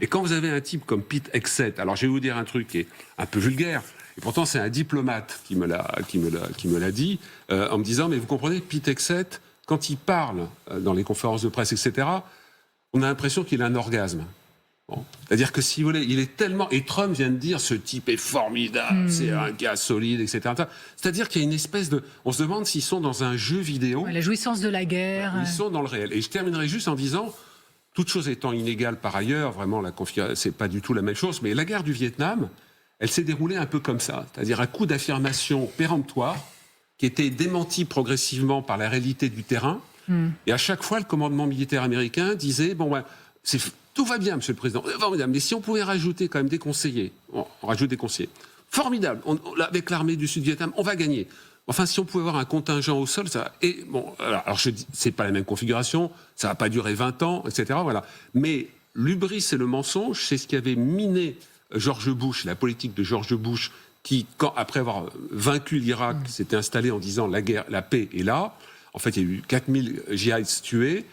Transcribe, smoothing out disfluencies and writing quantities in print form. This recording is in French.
Et quand vous avez un type comme Pete Hegseth, alors je vais vous dire un truc qui est un peu vulgaire, et pourtant c'est un diplomate qui me l'a dit, en me disant, mais vous comprenez, Pete Hegseth, quand il parle dans les conférences de presse, etc., on a l'impression qu'il a un orgasme. Bon. C'est-à-dire que si vous voulez, il est tellement... Et Trump vient de dire, ce type est formidable, c'est un gars solide, etc. C'est-à-dire qu'il y a une espèce de... On se demande s'ils sont dans un jeu vidéo. Ouais, la jouissance de la guerre. Ils sont dans le réel. Et je terminerai juste en disant, toute chose étant inégale par ailleurs, vraiment, c'est pas du tout la même chose, mais la guerre du Vietnam, elle s'est déroulée un peu comme ça. C'est-à-dire un coup d'affirmation péremptoire qui était démenti progressivement par la réalité du terrain. Et à chaque fois, le commandement militaire américain disait, bon, tout va bien, monsieur le président, formidable, mais si on pouvait rajouter quand même des conseillers, on rajoute des conseillers, formidable, avec l'armée du Sud-Vietnam, on va gagner. Enfin, si on pouvait avoir un contingent au sol, ça va. Et bon, alors je dis, c'est pas la même configuration, ça va pas durer 20 ans, etc. Voilà. Mais l'hubris et le mensonge, c'est ce qui avait miné George Bush, la politique de George Bush, qui, après avoir vaincu l'Irak, s'était installé en disant la paix est là. En fait, il y a eu 4000 djihadistes tués.